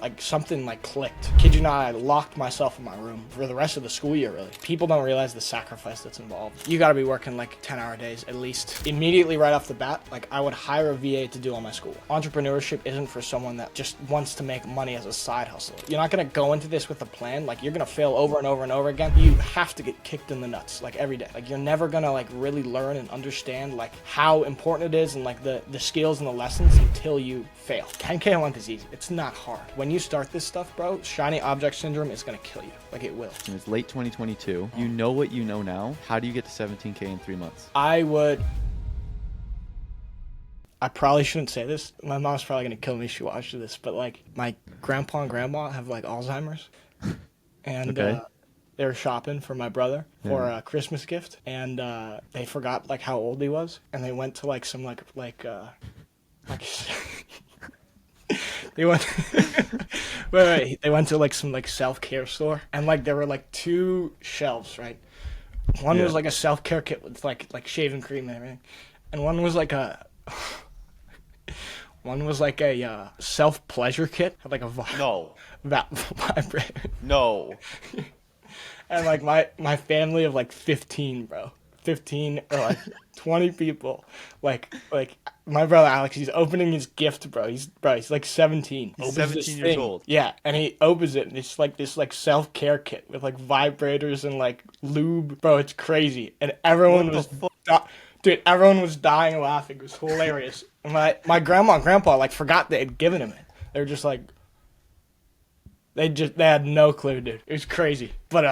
like something like clicked. Kid you not, I locked myself in my room for the rest of the school year, really. People don't realize the sacrifice that's involved. You gotta be working like 10-hour days at least. Immediately right off the bat, like I would hire a VA to do all my school. Entrepreneurship isn't for someone that just wants to make money as a side hustle. You're not gonna go into this with a plan. Like you're gonna fail over and over and over again. You have to get kicked in the nuts like every day. Like you're never gonna like really learn and understand like how important it is and like the skills and the lessons until you fail. 10K a month is easy. It's not hard. When you start this stuff, bro, shiny object syndrome is gonna kill you. Like it will. And it's late 2022. You know what you know now. How do you get to 17K in 3 months? I probably shouldn't say this. My mom's probably gonna kill me if she watches this, but like my grandpa and grandma have like Alzheimer's, and Okay. they were shopping for my brother for a Christmas gift, and they forgot like how old he was, and they went to like some like they went they went to like some like self-care store, and like there were like two shelves, right? One was like a self-care kit with like shaving cream and everything, and one was like a self-pleasure kit, had like a vibrator. No. And like my family of like 15, bro. 15 or like 20 people. Like my brother Alex, he's opening his gift, bro. He's like 17. He's Opens 17 this years thing. old. Yeah, and he opens it and it's like this like self-care kit with like vibrators and like lube. Bro, it's crazy. And everyone was dude, everyone was dying laughing. It was hilarious. And my grandma and grandpa like forgot they had given him it. They were just like they had no clue, dude. It was crazy. But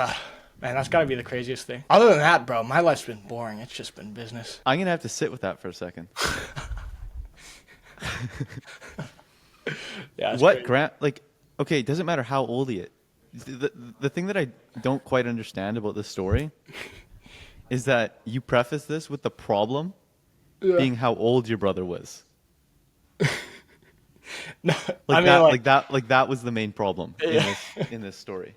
man, that's gotta be the craziest thing. Other than that, bro, my life's been boring. It's just been business. I'm going to have to sit with that for a second. Yeah. What okay, it doesn't matter how old he is. The thing that I don't quite understand about this story is that you preface this with the problem being how old your brother was. No, that was the main problem in this story.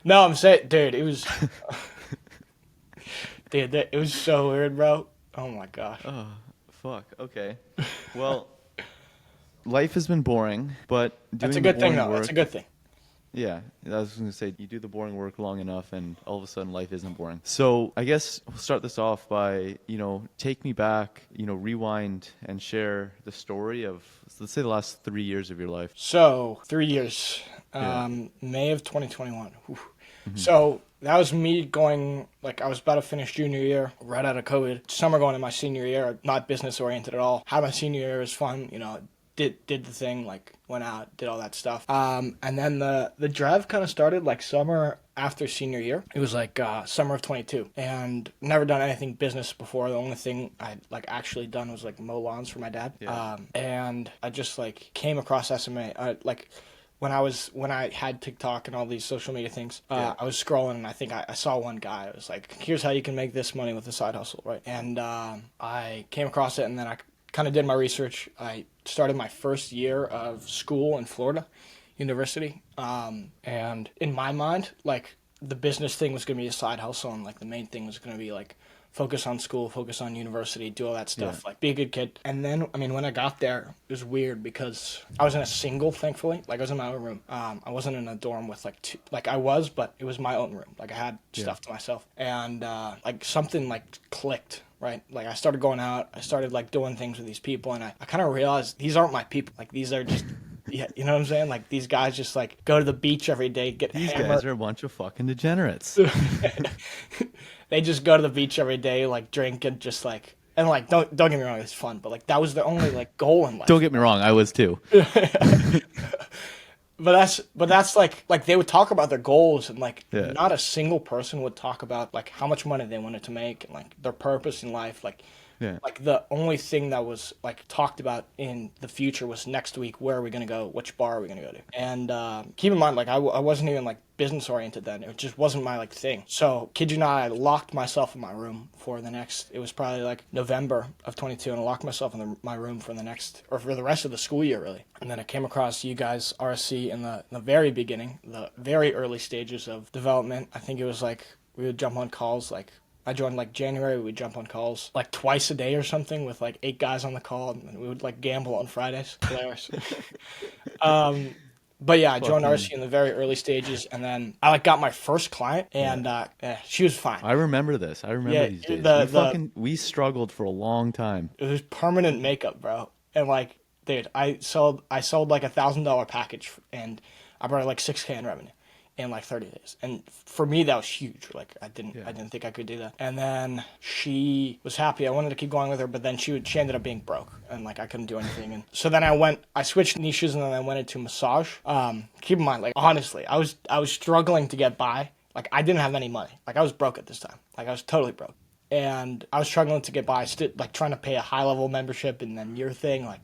No, I'm saying, dude, it was, dude, it was so weird, bro. Oh my gosh. Oh, fuck. Okay. Well, life has been boring, but That's a doing the good thing, boring though. work, That's a good thing. yeah, I was going to say, you do the boring work long enough and all of a sudden life isn't boring. So I guess we'll start this off by, take me back, rewind and share the story of, let's say, the last 3 years of your life. So 3 years, May of 2021. Whew. So that was me going, like I was about to finish junior year, right out of COVID. Summer going to my senior year, not business oriented at all. Had my senior year, it was fun, did the thing, like went out, did all that stuff. And then the drive kind of started like summer after senior year. It was like summer of 22, and never done anything business before. The only thing I'd like actually done was like mow lawns for my dad. Yeah. And I just like came across SMA. When I had TikTok and all these social media things, I was scrolling and I think I saw one guy. It was like, here's how you can make this money with a side hustle, right? And I came across it, and then I kind of did my research. I started my first year of school in Florida University. And in my mind, like the business thing was going to be a side hustle, and like the main thing was going to be like focus on school, focus on university, do all that stuff, like be a good kid. And then, I mean, when I got there, it was weird because I was in a single, thankfully. Like I was in my own room. I wasn't in a dorm with like two, like I was, but it was my own room. Like I had stuff to myself. And like something like clicked, right? Like I started going out, I started like doing things with these people, and I kind of realized these aren't my people. Like these are just, yeah, you know what I'm saying? Like these guys just like go to the beach every day, get These hammered. guys are a bunch of fucking degenerates. They just go to the beach every day, like drink and just like, and like don't get me wrong, it's fun, but like that was the only like goal in life. Don't get me wrong, I was too. But that's like they would talk about their goals, and like not a single person would talk about like how much money they wanted to make and like their purpose in life. Like the only thing that was like talked about in the future was next week, where are we going to go? Which bar are we going to go to? And keep in mind, like I wasn't even like business oriented then. It just wasn't my like thing. So kid you not, I locked myself in my room for the next, it was probably like November of 22, and I locked myself in my room for the rest of the school year, really. And then I came across you guys, RSC, in the very beginning, the very early stages of development. I think it was like we would jump on calls like, I joined like January. We'd jump on calls like twice a day or something with like 8 guys on the call, and we would like gamble on Fridays. Hilarious. But yeah, I joined Fucking, RC in the very early stages, and then I like got my first client, and she was fine. I remember this. I remember Yeah, these days. the We struggled for a long time. it was permanent makeup, bro. And like, dude, I sold like $1,000 package, and I brought like 6K in revenue in like 30 days. And for me, that was huge. Like, I didn't think I could do that. And then she was happy. I wanted to keep going with her, but then she ended up being broke, and like I couldn't do anything. And so then I switched niches, and then I went into massage. Keep in mind, like honestly, I was struggling to get by. Like I didn't have any money. Like I was broke at this time. Like I was totally broke, and I was struggling to get by, like trying to pay a high level membership and then your thing, like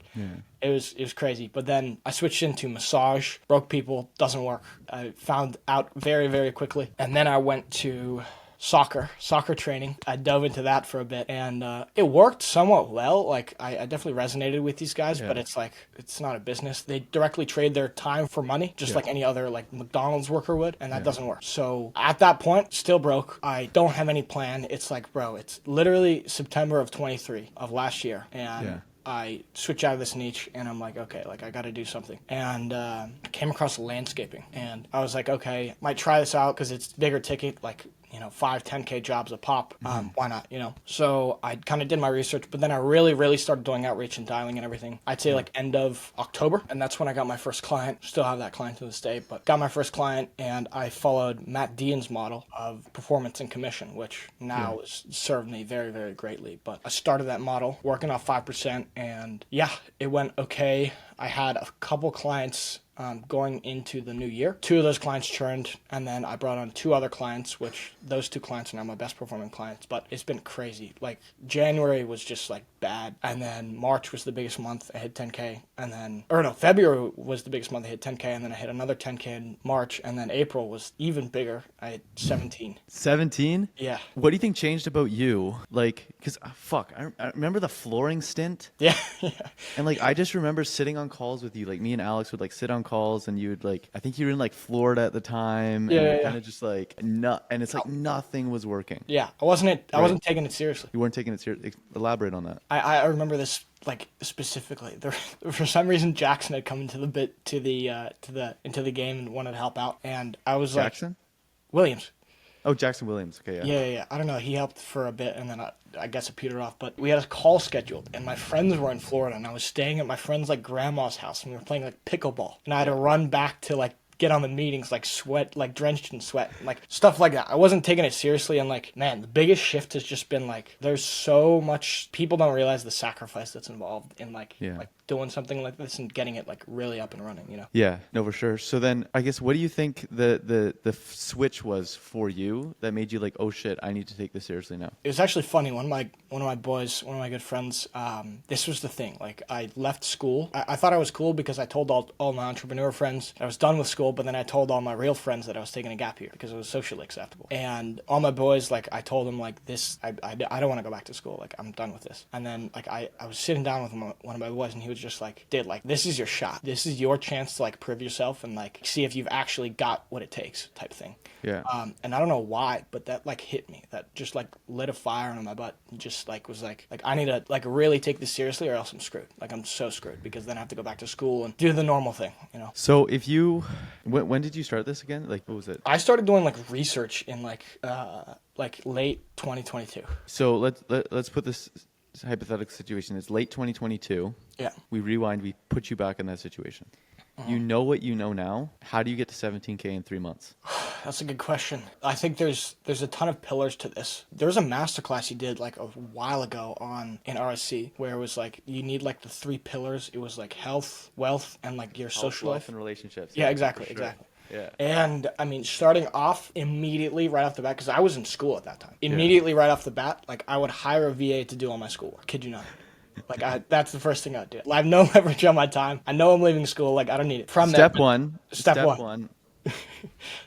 it was crazy. But then I switched into massage, broke people, doesn't work. I found out very, very quickly. And then I went to soccer training. I dove into that for a bit, and it worked somewhat well. Like I definitely resonated with these guys, but it's like it's not a business. They directly trade their time for money, just like any other like McDonald's worker would, and that doesn't work. So at that point, still broke. I don't have any plan. It's like, bro, it's literally September of 23 of last year, and I switch out of this niche, and I'm like, okay, like I got to do something. And I came across landscaping, and I was like, okay, might try this out because it's bigger ticket, like 5, 10K jobs a pop. Why not, So I kind of did my research, but then I really, really started doing outreach and dialing and everything. I'd say like end of October, and that's when I got my first client. Still have that client to this day, but got my first client, and I followed Matt Dean's model of performance and commission, which now has served me very, very greatly. But I started that model working off 5%, and it went okay. I had a couple clients going into the new year. 2 of those clients churned, and then I brought on 2 other clients, which those 2 clients are now my best performing clients. But it's been crazy. Like January was just like bad, and then March was the biggest month. I hit 10K, and then February was the biggest month. I hit 10K, and then I hit another 10K in March, and then April was even bigger. I hit 17. 17? Yeah. What do you think changed about you? Like, because I remember the flooring stint. Yeah. And like, I just remember sitting on calls with you. Like, me and Alex would like sit on calls, and you would like, I think you were in like Florida at the time. And kind of just like, and it's like nothing was working. Yeah. I wasn't taking it seriously. You weren't taking it seriously. Elaborate on that. I remember this like specifically. For some reason, Jackson had come into the game and wanted to help out, and I was Jackson? Williams. Oh, Jackson Williams. Okay, Yeah. I don't know. He helped for a bit, and then I guess it petered off. But we had a call scheduled, and my friends were in Florida, and I was staying at my friend's like grandma's house, and we were playing like pickleball, and I had to run back to like get on the meetings, like sweat, like drenched in sweat, like stuff like that. I wasn't taking it seriously, and like, man, the biggest shift has just been like, there's so much, people don't realize the sacrifice that's involved in like doing something like this and getting it like really up and running, Yeah, no, for sure. So then I guess, what do you think the switch was for you that made you like, oh shit, I need to take this seriously now? It was actually funny. One of my boys, one of my good friends, this was the thing. Like I left school. I thought I was cool because I told all my entrepreneur friends I was done with school, but then I told all my real friends that I was taking a gap year because it was socially acceptable. And all my boys, like I told them like this, I don't want to go back to school. Like I'm done with this. And then like I was sitting down with one of my boys, and he was just like, dude, like this is your shot. This is your chance to like prove yourself and like see if you've actually got what it takes type thing. Yeah. And I don't know why, but that like hit me. That just like lit a fire under my butt. Just like was like I need to like really take this seriously, or else I'm screwed. Like I'm so screwed because then I have to go back to school and do the normal thing, So if you, when did you start this again? Like, what was it? I started doing like research in like late 2022. So let's put this hypothetical situation. It's late 2022. Yeah. We rewind. We put you back in that situation. You know what you know now. How do you get to 17K in 3 months? That's a good question. I think there's a ton of pillars to this. There was a masterclass you did like a while ago in RSC where it was like you need like the 3 pillars. It was like health, wealth, and like your social life and relationships. Yeah, exactly. Yeah. And I mean, starting off immediately right off the bat, because I was in school at that time. Immediately right off the bat, like I would hire a VA to do all my schoolwork. Kid you not. Like that's the first thing I'd do. I have no leverage on my time. I know I'm leaving school. Like I don't need it. From Step there, one. Step one.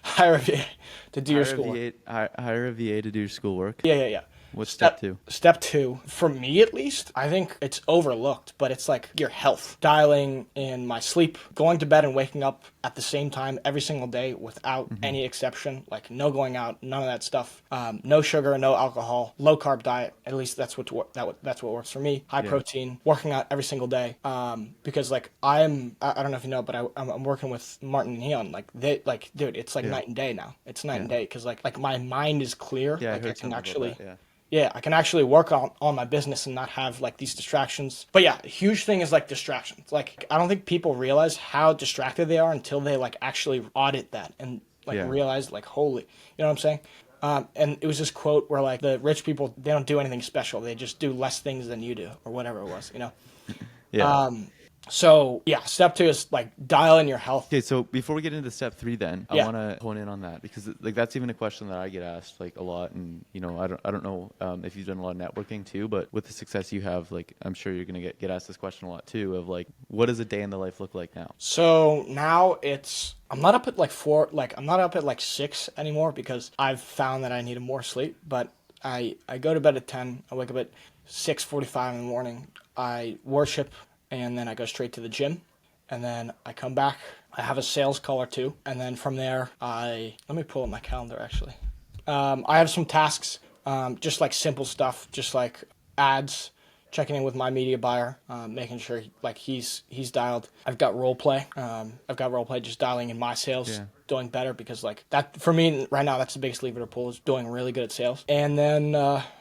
Hire a VA to do your schoolwork. Hire a VA to do your schoolwork. Yeah. What's step two? Step two, for me at least, I think it's overlooked, but it's like your health. Dialing in my sleep, going to bed and waking up at the same time every single day without any exception. Like no going out, none of that stuff. No sugar, no alcohol, low carb diet. At least that's what works for me. High protein, working out every single day. Because like I don't know if you know, but I'm working with Martin and Neon. Dude, it's like night and day now. It's night and day because like my mind is clear. Yeah, like I heard something about that, yeah, I can actually work on my business and not have like these distractions. But yeah, a huge thing is like distractions. Like I don't think people realize how distracted they are until they like actually audit that and realize like, holy, you know what I'm saying? And it was this quote where like the rich people, they don't do anything special. They just do less things than you do or whatever it was, you know? Yeah. So yeah, step two is like dial in your health. Okay, so before we get into step three, then I want to hone in on that because like that's even a question that I get asked like a lot, and you know I don't know if you've done a lot of networking too, but with the success you have, like I'm sure you're gonna get asked this question a lot too of like what does a day in the life look like now? So now I'm not up at like 4, like I'm not up at like 6 anymore because I've found that I needed more sleep. But I go to bed at 10. I wake up at 6:45 in the morning. I worship. And then I go straight to the gym, and then I come back. I have a sales call or two, and then from there, let me pull up my calendar actually. I have some tasks, just like simple stuff, just like ads, checking in with my media buyer, making sure like he's dialed. I've got role play. Just dialing in my sales, doing better because like that for me right now, that's the biggest lever to pull is doing really good at sales. And then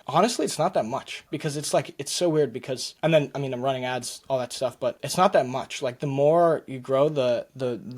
honestly, it's not that much because it's like it's so weird because and then I mean I'm running ads, all that stuff, but it's not that much. Like the more you grow, the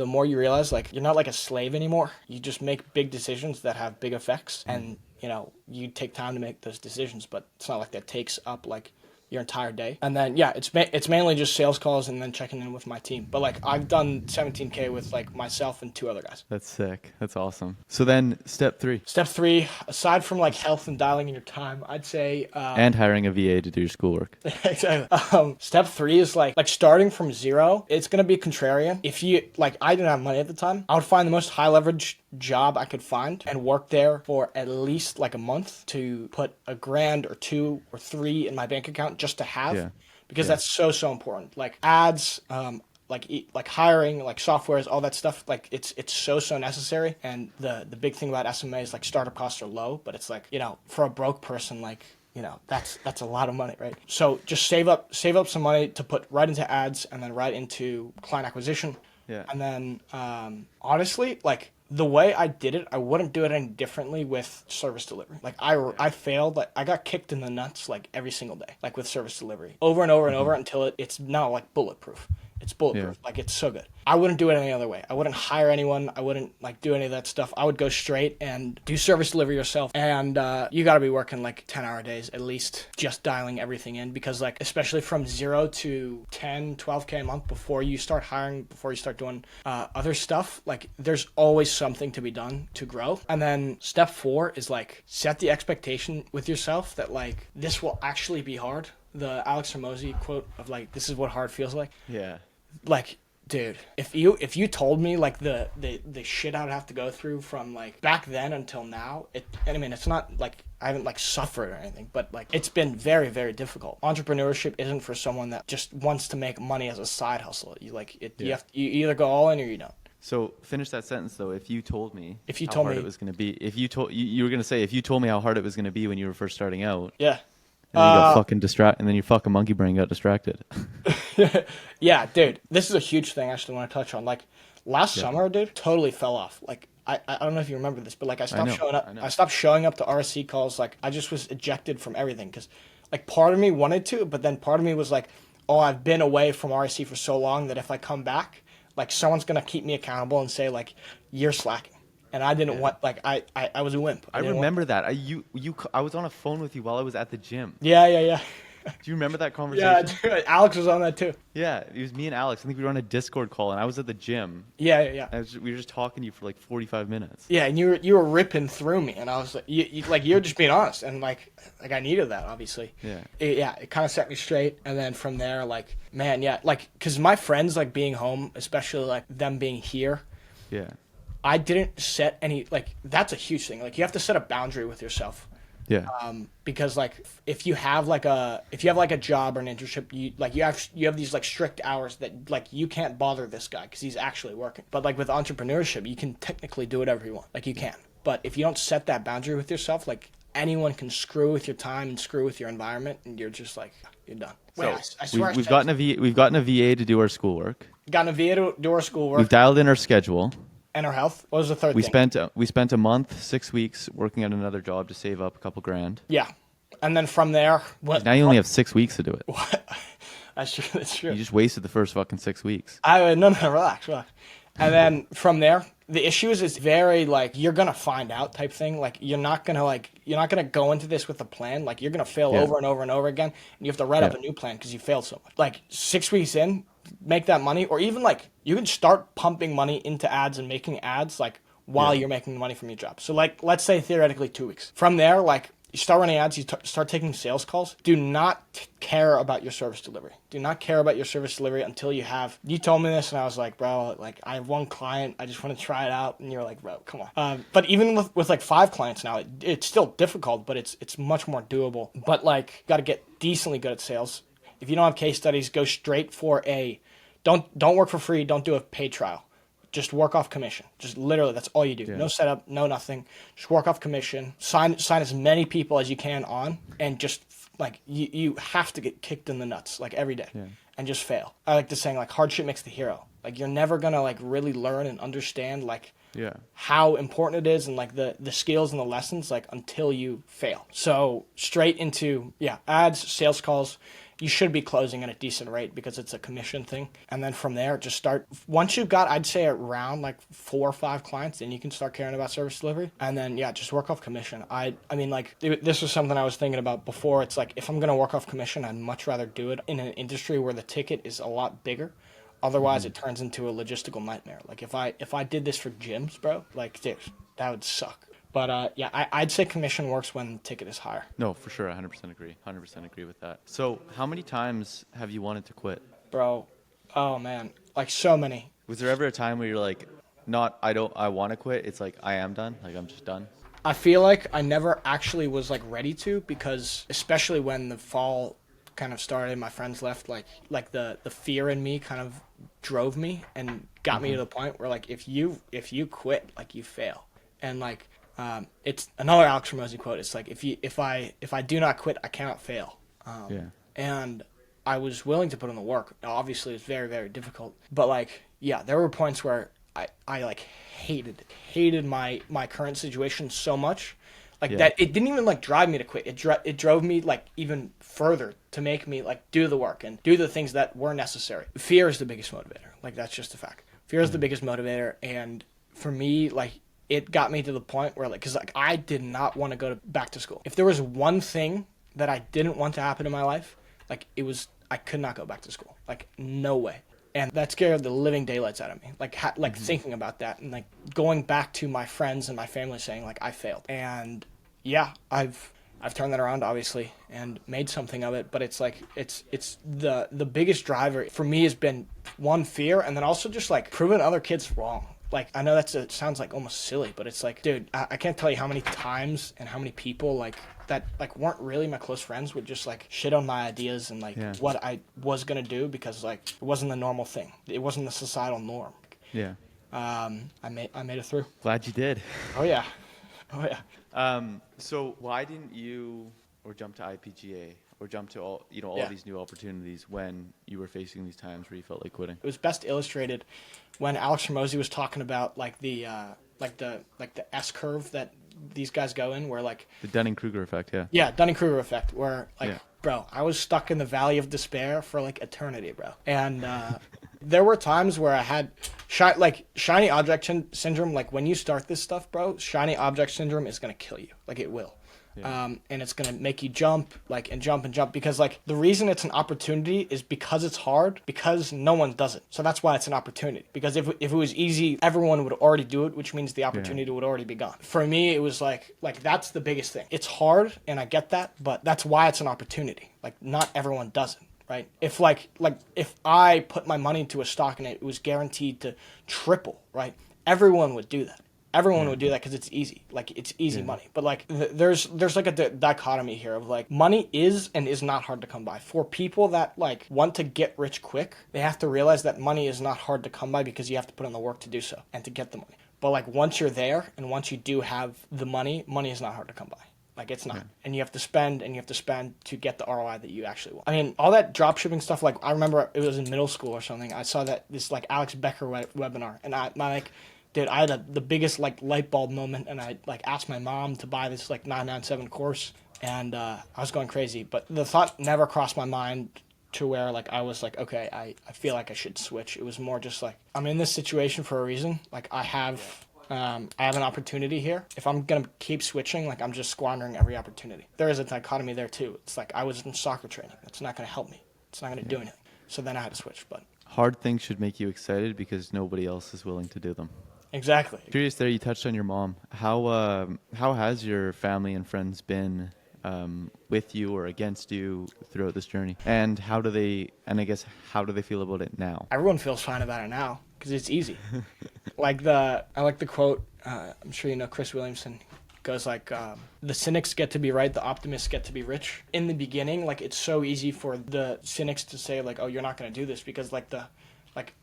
more you realize like you're not like a slave anymore. You just make big decisions that have big effects, and you know you take time to make those decisions, but it's not like that takes up like your entire day. And then yeah, it's mainly just sales calls and then checking in with my team. But like I've done 17K with like myself and 2 other guys. That's sick. That's awesome. So then step three. Step three, aside from like health and dialing in your time, I'd say and hiring a VA to do your schoolwork. Exactly. Step three is like starting from zero. It's gonna be contrarian. If you like, I didn't have money at the time. I would find the most high leverage job I could find and work there for at least like a month to put $1,000 or 2 or 3 in my bank account just to have, because that's so important. Like ads, like hiring, like softwares, all that stuff. Like it's so necessary. And the big thing about SMMA is like startup costs are low, but it's like, you know, for a broke person, like, you know, that's a lot of money, right? So just save up some money to put right into ads and then right into client acquisition. Yeah. And then honestly, like the way I did it, I wouldn't do it any differently with service delivery. Like I failed, like I got kicked in the nuts like every single day, like with service delivery over and over and over until it's now like bulletproof. It's bulletproof. Like it's so good. I wouldn't do it any other way. I wouldn't hire anyone. I wouldn't like do any of that stuff. I would go straight and do service delivery yourself. And you got to be working like 10-hour days at least, just dialing everything in, because like especially from 0 to 10, 12K a month before you start hiring, before you start doing other stuff, like there's always something to be done to grow. And then step 4 is like set the expectation with yourself that like this will actually be hard. The Alex Hormozy quote of like, this is what hard feels like. Yeah. Like, dude, if you told me like the shit I would have to go through from like back then until now, and I mean it's not like I haven't like suffered or anything, but like it's been very, very difficult. Entrepreneurship isn't for someone that just wants to make money as a side hustle. You like it. You either go all in or you don't. So finish that sentence though. If you told me how hard it was going to be, if you told you were going to say if you told me how hard it was going to be when you were first starting out. Yeah. And then you got fucking distracted, and then your fucking monkey brain got distracted. Yeah, dude, this is a huge thing I actually want to touch on. Like last summer, dude, totally fell off. Like I don't know if you remember this, but like I stopped showing up. I stopped showing up to RSC calls. Like I just was ejected from everything because like part of me wanted to, but then part of me was like, oh, I've been away from RSC for so long that if I come back, like someone's gonna keep me accountable and say like you're slacking. And I didn't want, like, I was a wimp. I remember that. I was on a phone with you while I was at the gym. Yeah. Do you remember that conversation? Yeah, dude, Alex was on that too. Yeah, it was me and Alex. I think we were on a Discord call, and I was at the gym. Yeah. We were just talking to you for like 45 minutes. Yeah, and you were ripping through me, and I was like, you're just being honest, and like I needed that, obviously. Yeah. It kind of set me straight, and then from there, like, man, yeah, like, cause my friends like being home, especially like them being here. Yeah. I didn't set any, like, that's a huge thing. Like, you have to set a boundary with yourself. Yeah. Because like if you have like a job or an internship, you have these like strict hours that like you can't bother this guy because he's actually working. But like with entrepreneurship, you can technically do whatever you want. Like you can. But if you don't set that boundary with yourself, like anyone can screw with your time and screw with your environment, and you're just like you're done. So Wait, I swear we've gotten a VA to do our schoolwork. gotten a VA to do our schoolwork We've dialed in our schedule. and our health. What was the third We thing? spent a month, 6 weeks working at another job to save up a couple grand. Yeah, and then from there, what? Now you only have 6 weeks to do it. That's true. That's true. You just wasted the first fucking 6 weeks. No, relax. And then from there, the issue is it's very like you're gonna find out type thing. Like you're not gonna go into this with a plan. Like you're gonna fail over and over and over again, and you have to write up a new plan because you failed so much. Like 6 weeks in, make that money, or even like you can start pumping money into ads and making ads like while you're making money from your job. So like let's say theoretically 2 weeks. From there, like you start running ads, you start taking sales calls. Do not care about your service delivery. Do not care about your service delivery until you told me this and I was like, bro, like I have one client, I just want to try it out. And you're like, bro, come on. But even with like 5 clients now, it's still difficult, but it's much more doable. But like, got to get decently good at sales. If you don't have case studies, go straight for don't work for free. Don't do a paid trial. Just work off commission. Just literally, that's all you do. Yeah. No setup, no nothing. Just work off commission. Sign as many people as you can on, and just like you have to get kicked in the nuts like every day, and just fail. I like the saying like hardship makes the hero. Like you're never gonna like really learn and understand like how important it is and like the skills and the lessons like until you fail. So straight into ads, sales calls. You should be closing at a decent rate because it's a commission thing. And then from there, just start. Once you've got, I'd say around like 4 or 5 clients, then you can start caring about service delivery. And then, just work off commission. I mean, like, this was something I was thinking about before. It's like, if I'm going to work off commission, I'd much rather do it in an industry where the ticket is a lot bigger. Otherwise, it turns into a logistical nightmare. Like, if I did this for gyms, bro, like, dude, that would suck. But I'd say commission works when the ticket is higher. No, for sure. 100% agree. 100% agree with that. So how many times have you wanted to quit? Bro, oh man, like so many. Was there ever a time where you're like, I want to quit. It's like, I am done. Like, I'm just done. I feel like I never actually was like ready to, because especially when the fall kind of started, my friends left, like the fear in me kind of drove me and got me to the point where like, if you quit, like you fail. And like, it's another Alex Hormozi quote. It's like, if I do not quit, I cannot fail. And I was willing to put in the work. Now, obviously, it's very, very difficult. But like, there were points where I like hated my current situation so much, like that it didn't even like drive me to quit. It drove me like even further to make me like do the work and do the things that were necessary. Fear is the biggest motivator. Like that's just a fact. Fear is the biggest motivator, and for me, like, it got me to the point where, like, because like I did not want to go back to school. If there was one thing that I didn't want to happen in my life, like it was, I could not go back to school. Like no way. And that scared the living daylights out of me. Like thinking about that and like going back to my friends and my family saying like I failed. And I've turned that around obviously and made something of it. But it's like it's the biggest driver for me has been one, fear, and then also just like proving other kids wrong. Like, I know it sounds like almost silly, but it's like, dude, I can't tell you how many times and how many people like that like weren't really my close friends would just like shit on my ideas and like what I was gonna do because like it wasn't the normal thing. It wasn't the societal norm. Yeah. I made it through. Glad you did. Oh yeah. So why didn't you jump to IPGA or jump to all these new opportunities when you were facing these times where you felt like quitting? It was best illustrated when Alex Hormozi was talking about like the S curve that these guys go in, where like the Dunning-Kruger effect. Dunning-Kruger effect, where like bro, I was stuck in the valley of despair for like eternity, bro. And there were times where I had shiny object syndrome. Like when you start this stuff, bro, shiny object syndrome is gonna kill you. Like it will. And it's going to make you jump and jump because like the reason it's an opportunity is because it's hard, because no one does it. So that's why it's an opportunity, because if it was easy, everyone would already do it, which means the opportunity would already be gone. For me, it was like that's the biggest thing. It's hard and I get that, but that's why it's an opportunity. Like not everyone does it. Right? If if I put my money into a stock and it was guaranteed to triple, right? Everyone would do that. Everyone would do that because it's easy. Like, it's easy money. But like, there's like a dichotomy here of like, money is and is not hard to come by. For people that like want to get rich quick, they have to realize that money is not hard to come by because you have to put in the work to do so and to get the money. But like, once you're there and once you do have the money is not hard to come by. Like, it's not. And you have to spend to get the ROI that you actually want. I mean, all that drop shipping stuff, like, I remember it was in middle school or something. I saw that this like Alex Becker webinar, and I had the biggest like light bulb moment, and I like asked my mom to buy this like 997 course, and I was going crazy. But the thought never crossed my mind to where like I was like, okay, I feel like I should switch. It was more just like, I'm in this situation for a reason. Like, I have an opportunity here. If I'm gonna keep switching, like, I'm just squandering every opportunity. There is a dichotomy there too. It's like, I was in soccer training. That's not gonna help me. It's not gonna do anything. So then I had to switch. But hard things should make you excited because nobody else is willing to do them. Exactly. Curious there, you touched on your mom. How has your family and friends been with you or against you throughout this journey? And how do they feel about it now? Everyone feels fine about it now because it's easy. I like the quote, I'm sure you know Chris Williamson, goes like, the cynics get to be right, the optimists get to be rich. In the beginning, like, it's so easy for the cynics to say like, oh, you're not going to do this because like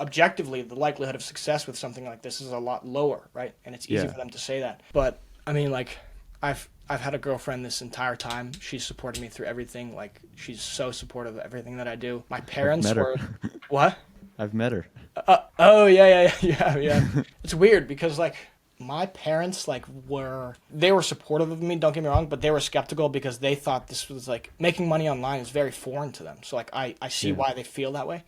objectively, the likelihood of success with something like this is a lot lower, right? And it's easy for them to say that. But I mean, like, I've had a girlfriend this entire time. She's supported me through everything. Like, she's so supportive of everything that I do. My parents were what? I've met her. Oh yeah. It's weird because like my parents they were supportive of me, don't get me wrong, but they were skeptical because they thought this was like, making money online is very foreign to them. So like I see why they feel that way.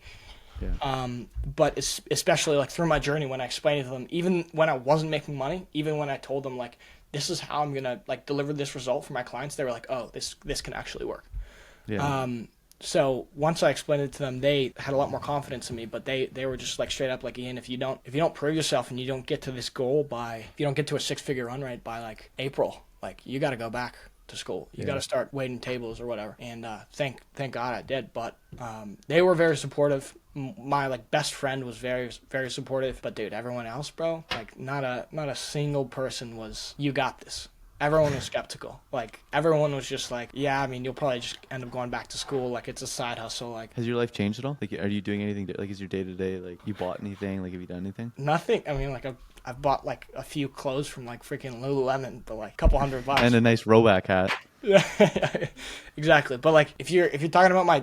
Yeah. But especially like through my journey, when I explained it to them, even when I wasn't making money, even when I told them like, this is how I'm gonna like deliver this result for my clients, they were like, oh, this can actually work. Yeah. So once I explained it to them, they had a lot more confidence in me, but they were just like straight up like, Ian, if you don't prove yourself and you don't get to this goal if you don't get to a 6-figure run rate by like April, like, you got to go back to school. You got to start waiting tables or whatever. And thank God I did. But they were very supportive. My like best friend was very, very supportive. But dude, everyone else, bro, like not a single person was, you got this. Everyone was skeptical. Like, everyone was just like, yeah, I mean, you'll probably just end up going back to school. Like, it's a side hustle. Like, has your life changed at all? Like, are you doing anything? Like, is your day to day, like, you bought anything? Like, have you done anything? Nothing. I mean, like, I've bought like a few clothes from like freaking Lululemon, but like a couple $100. And a nice Roback hat. Yeah, exactly. But like, if you're talking about my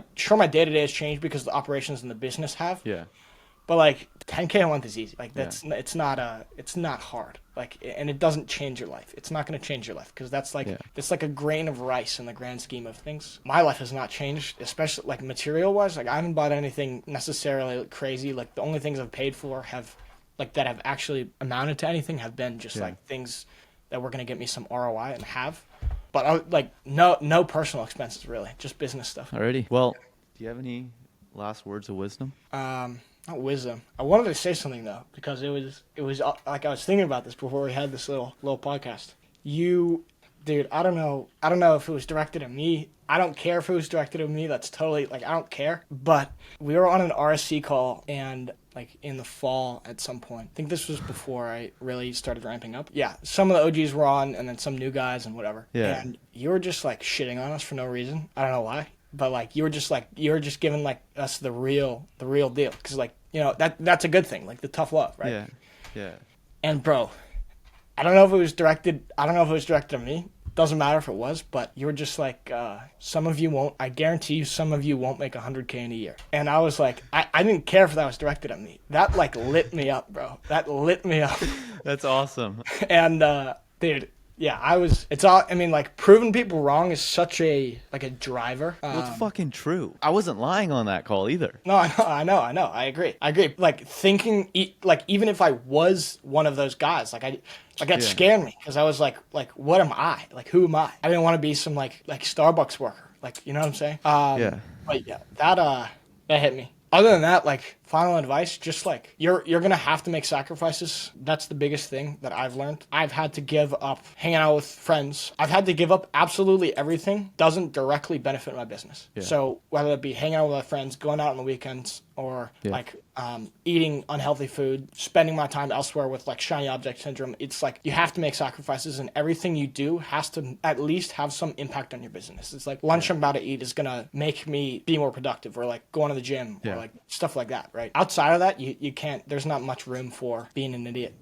day to day has changed because the operations and the business have. Yeah. But like, 10K a month is easy. Like, it's not hard. Like, and it doesn't change your life. It's not going to change your life because that's like it's like a grain of rice in the grand scheme of things. My life has not changed, especially like material wise. Like, I haven't bought anything necessarily crazy. Like, the only things I've paid for have actually amounted to anything have been just like things that were going to get me some ROI and have. But like no personal expenses really, just business stuff. Alrighty. Well, do you have any last words of wisdom? Not wisdom. I wanted to say something though, because it was like, I was thinking about this before we had this little podcast. Dude, I don't know if it was directed at me. I don't care if it was directed at me. That's totally like, I don't care. But we were on an RSC call and like in the fall at some point. I think this was before I really started ramping up. Yeah, some of the OGs were on and then some new guys and whatever. Yeah. And you were just like shitting on us for no reason. I don't know why. But like, you were just giving like us the real deal. Cause like, you know, that's a good thing. Like, the tough love, right? Yeah. And bro, I don't know if it was directed at me. Doesn't matter if it was, but you were just like, I guarantee you some of you won't make 100K in a year. And I was like, I didn't care if that was directed at me. That like lit me up, bro. That lit me up. That's awesome. And dude, yeah, I mean, like, proving people wrong is such a driver. Well, it's fucking true. I wasn't lying on that call either. No, I know. I agree. Like, thinking, like, even if I was one of those guys, that scared me. Because I was like, what am I? Like, who am I? I didn't want to be some, like Starbucks worker. Like, you know what I'm saying? But yeah, that hit me. Other than that, like, final advice, just like you're gonna have to make sacrifices. That's the biggest thing that I've learned. I've had to give up hanging out with friends. I've had to give up absolutely everything doesn't directly benefit my business. Yeah. So whether it be hanging out with my friends, going out on the weekends, or like eating unhealthy food, spending my time elsewhere with like shiny object syndrome, it's like you have to make sacrifices, and everything you do has to at least have some impact on your business. It's like lunch I'm about to eat is gonna make me be more productive, or like going to the gym, or like stuff like that, right? Outside of that, you can't. There's not much room for being an idiot.